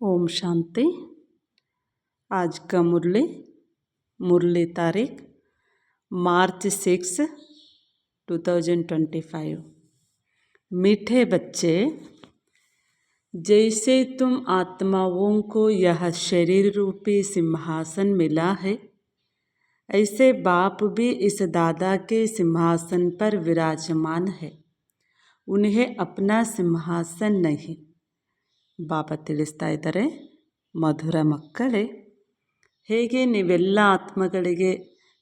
ओम शांति। आज का मुरली तारीख मार्च 6, 2025। मीठे बच्चे, जैसे तुम आत्माओं को यह शरीर रूपी सिंहासन मिला है, ऐसे बाप भी इस दादा के सिंहासन पर विराजमान है। उन्हें अपना सिंहासन नहीं। ಬಾಬಾ ತಿಳಿಸ್ತಾ ಇದ್ದಾರೆ, ಮಧುರ ಮಕ್ಕಳೇ, ಹೇಗೆ ನೀವೆಲ್ಲ ಆತ್ಮಗಳಿಗೆ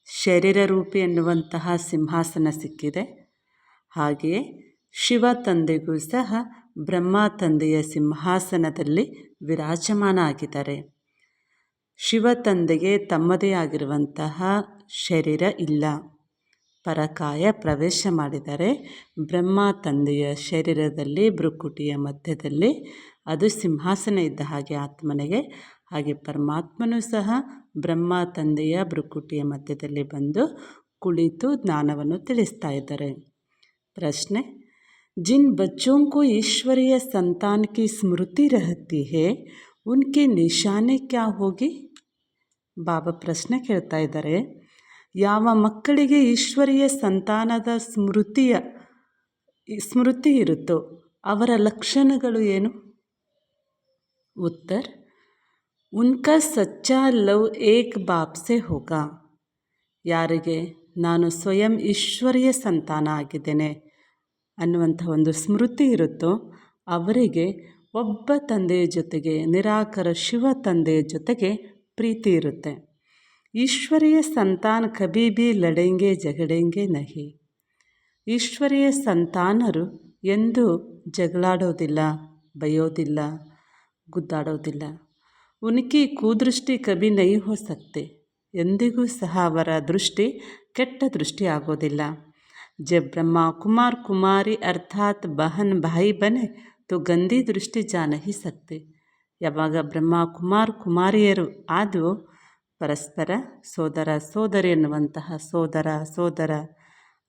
ಶರೀರ ರೂಪಿ ಎನ್ನುವಂತಹ ಸಿಂಹಾಸನ ಸಿಕ್ಕಿದೆ, ಹಾಗೆಯೇ ಶಿವ ತಂದೆಗೂ ಸಹ ಬ್ರಹ್ಮ ತಂದೆಯ ಸಿಂಹಾಸನದಲ್ಲಿ ವಿರಾಜಮಾನ ಆಗಿದ್ದಾರೆ. ಶಿವ ತಂದೆಗೆ ತಮ್ಮದೇ ಆಗಿರುವಂತಹ ಶರೀರ ಇಲ್ಲ, ಪರಕಾಯ ಪ್ರವೇಶ ಮಾಡಿದರೆ ಬ್ರಹ್ಮ ತಂದೆಯ ಶರೀರದಲ್ಲಿ ಭ್ರುಕುಟಿಯ ಮಧ್ಯದಲ್ಲಿ ಅದು ಸಿಂಹಾಸನ ಇದ್ದ ಹಾಗೆ ಆತ್ಮನಿಗೆ, ಹಾಗೆ ಪರಮಾತ್ಮನೂ ಸಹ ಬ್ರಹ್ಮ ತಂದೆಯ ಭ್ರುಕುಟಿಯ ಮಧ್ಯದಲ್ಲಿ ಬಂದು ಕುಳಿತು ಜ್ಞಾನವನ್ನು ತಿಳಿಸ್ತಾ ಇದ್ದಾರೆ. ಪ್ರಶ್ನೆ, जिन बच्चों को ईश्वरीय संतान की स्मृति रहती है उनकी निशानी क्या होगी? ಬಾಬಾ ಪ್ರಶ್ನೆ ಕೇಳ್ತಾ ಇದ್ದಾರೆ, ಯಾವ ಮಕ್ಕಳಿಗೆ ಈಶ್ವರೀಯ ಸಂತಾನದ ಸ್ಮೃತಿ ಇರುತ್ತೋ ಅವರ ಲಕ್ಷಣಗಳು ಏನು? उत्तर, उनका सच्चा लव एक बाप से होगा. ಯಾರಿಗೆ ನಾನು ಸ್ವಯಂ ಈಶ್ವರೀಯ ಸಂತಾನ ಆಗಿದ್ದೇನೆ ಅನ್ನುವಂಥ ಒಂದು ಸ್ಮೃತಿ ಇರುತ್ತೋ ಅವರಿಗೆ ಒಬ್ಬ ತಂದೆಯ ಜೊತೆಗೆ, ನಿರಾಕರ ಶಿವ ತಂದೆಯ ಜೊತೆಗೆ ಪ್ರೀತಿ ಇರುತ್ತೆ. ಈಶ್ವರೀಯ ಸಂತಾನ ಕಭಿ ಭೀ ಲಡೆಂಗೆ ಜಗಡೆಂಗೆ ನಹಿ. ಈಶ್ವರೀಯ ಸಂತಾನರು ಎಂದೂ ಜಗಳಾಡೋದಿಲ್ಲ, ಬೈಯೋದಿಲ್ಲ, ಗುದ್ದಾಡೋದಿಲ್ಲ. ಉನಕಿ ಕುದೃಷ್ಟಿ ಕಭಿ ನಹಿ ಹೋ ಸಕ್ತೆ. ಎಂದಿಗೂ ಸಹ ಅವರ ದೃಷ್ಟಿ ಕೆಟ್ಟ ದೃಷ್ಟಿ ಆಗೋದಿಲ್ಲ. ಜಬ್ ಬ್ರಹ್ಮ ಕುಮಾರ್ ಕುಮಾರಿ ಅರ್ಥಾತ್ ಬಹನ್ ಭಾಯಿ ಬನೆ ತೋ ಗಂದಿ ದೃಷ್ಟಿ ಜಾ ನಹಿ ಸಕ್ತೆ. ಯಾವಾಗ ಬ್ರಹ್ಮ ಕುಮಾರ್ ಕುಮಾರಿಯರು ಆದವು, ಪರಸ್ಪರ ಸೋದರ ಸೋದರಿ ಎನ್ನುವಂತಹ ಸೋದರ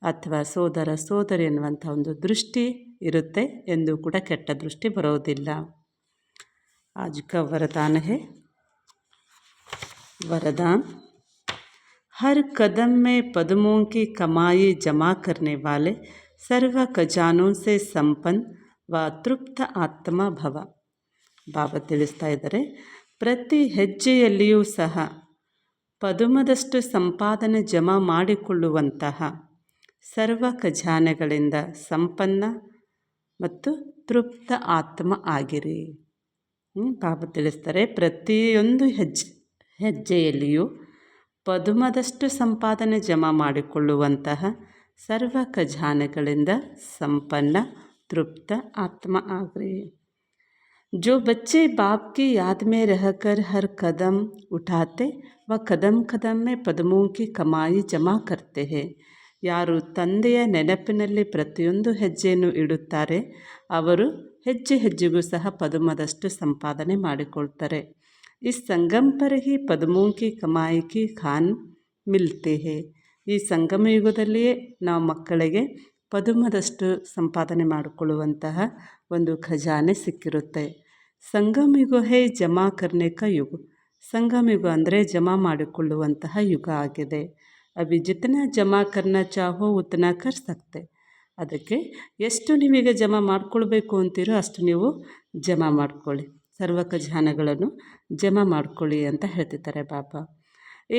ಅಥವಾ ಸೋದರ ಸೋದರಿ ಎನ್ನುವಂಥ ಒಂದು ದೃಷ್ಟಿ ಇರುತ್ತೆ, ಎಂದೂ ಕೂಡ ಕೆಟ್ಟ ದೃಷ್ಟಿ ಬರೋದಿಲ್ಲ. आज का वरदान है, वरदान, हर कदम में पद्मों की कमाई जमा करने वाले सर्व खजानों से संपन्न व तृप्त आत्मा भव. ಬಾಬಾ ತಿಳಿಸ್ತಾ ಇದ್ದಾರೆ, ಪ್ರತಿ ಹೆಜ್ಜೆಯಲ್ಲಿಯೂ ಸಹ ಪದುಮದಷ್ಟು ಸಂಪಾದನೆ ಜಮಾ ಮಾಡಿಕೊಳ್ಳುವಂತಹ ಸರ್ವ ಖಜಾನೆಗಳಿಂದ ಸಂಪನ್ನ ಮತ್ತು ತೃಪ್ತ ಆತ್ಮ ಆಗಿರಿ. ಬಾಬಾ ತಿಳಿಸ್ತಾರೆ, ಪ್ರತಿಯೊಂದು ಹೆಜ್ಜೆಯಲ್ಲಿಯೂ ಪದುಮದಷ್ಟು ಸಂಪಾದನೆ ಜಮಾ ಮಾಡಿಕೊಳ್ಳುವಂತಹ ಸರ್ವ ಖಜಾನೆಗಳಿಂದ ಸಂಪನ್ನ ತೃಪ್ತ ಆತ್ಮ ಆಗ್ರಿ. जो बच्चे बाप की याद में रहकर हर कदम उठाते व कदम कदम में पद्मों की कमाई जमा करते हैं. ಯಾರು ತಂದೆಯ ನೆನಪಿನಲ್ಲಿ ಪ್ರತಿಯೊಂದು ಹೆಜ್ಜೆಯನ್ನು ಇಡುತ್ತಾರೆ ಅವರು ಹೆಜ್ಜೆ ಹೆಜ್ಜೆಗೂ ಸಹ ಪದುಮದಷ್ಟು ಸಂಪಾದನೆ ಮಾಡಿಕೊಳ್ತಾರೆ. ಈ ಸಂಗಮ ಪರ ಹಿ ಪದ್ಮೋं की कमाई की खान मिलते हैं. ಈ ಸಂಗಮ ಯುಗದಲ್ಲಿಯೇ ನಾವು ಮಕ್ಕಳಿಗೆ ಪದುಮದಷ್ಟು ಸಂಪಾದನೆ ಮಾಡಿಕೊಳ್ಳುವಂತಹ ಒಂದು ಖಜಾನೆ ಸಿಕ್ಕಿರುತ್ತೆ. ಸಂಗಮ ಯುಗ ಹೇ ಜಮಾ ಕರ್ನೆ ಕ ಯುಗ. ಸಂಗಮ ಯುಗ ಅಂದರೆ ಜಮಾ ಮಾಡಿಕೊಳ್ಳುವಂತಹ ಯುಗ ಆಗಿದೆ. ಅಭಿ ಜಿತನಾ ಜಮಾ ಕರ್ನಾ ಚಾಹೋ ಉತನಾ ಕರ್ ಸಕ್ತೆ. ಅದಕ್ಕೆ ಎಷ್ಟು ನೀವೀಗ ಜಮಾ ಮಾಡ್ಕೊಳ್ಬೇಕು ಅಂತೀರೋ ಅಷ್ಟು ನೀವು ಜಮಾ ಮಾಡ್ಕೊಳ್ಳಿ, ಸರ್ವ ಖಜಾನೆಗಳನ್ನು ಜಮಾ ಮಾಡ್ಕೊಳ್ಳಿ ಅಂತ ಹೇಳ್ತಿದ್ದಾರೆ ಬಾಬಾ.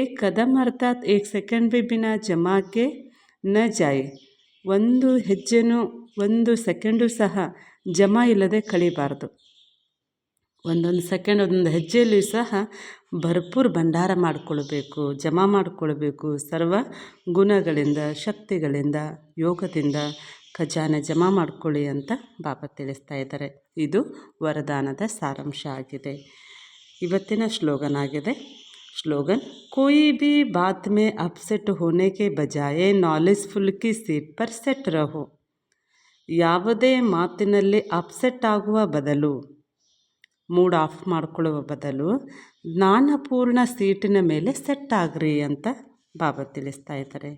ಏಕ್ ಕದಮ್ ಅರ್ಥಾತ್ ಏಕ್ ಸೆಕೆಂಡ್ ಬಿ ಬಿನಾ ಜಮಾಕ್ಕೆ ನ ಜಾಯಿ. ಒಂದು ಹೆಜ್ಜೆನೂ ಒಂದು ಸೆಕೆಂಡು ಸಹ ಜಮಾ ಇಲ್ಲದೆ ಕಳಿಬಾರ್ದು. ಒಂದೊಂದು ಸೆಕೆಂಡ್ ಒಂದೊಂದು ಹೆಜ್ಜೆಯಲ್ಲಿ ಸಹ ಭರ್ಪೂರ್ ಭಂಡಾರ ಮಾಡಿಕೊಳ್ಬೇಕು, ಜಮಾ ಮಾಡಿಕೊಳ್ಬೇಕು. ಸರ್ವ ಗುಣಗಳಿಂದ, ಶಕ್ತಿಗಳಿಂದ, ಯೋಗದಿಂದ ಖಜಾನೆ ಜಮಾ ಮಾಡ್ಕೊಳ್ಳಿ ಅಂತ ಬಾಬಾ ತಿಳಿಸ್ತಾ ಇದ್ದಾರೆ. ಇದು ವರದಾನದ ಸಾರಾಂಶ ಆಗಿದೆ. ಇವತ್ತಿನ ಸ್ಲೋಗನ್ ಆಗಿದೆ. ಸ್ಲೋಗನ್, कोई भी बात में अपसेट होने के बजाय नॉलेजफुल की सीट पर सेट रहो. ಯಾವುದೇ ಮಾತಿನಲ್ಲಿ ಅಪ್ಸೆಟ್ ಆಗುವ ಬದಲು, ಮೂಡ್ ಆಫ್ ಮಾಡಿಕೊಳ್ಳುವ ಬದಲು ಜ್ಞಾನಪೂರ್ಣ ಸೀಟಿನ ಮೇಲೆ ಸೆಟ್ ಆಗ್ರಿ ಅಂತ ಬಾಬಾ ತಿಳಿಸ್ತಾ ಇದ್ದಾರೆ.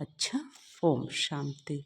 ಅಚ್ಚಾ, ಓಂ ಶಾಂತಿ.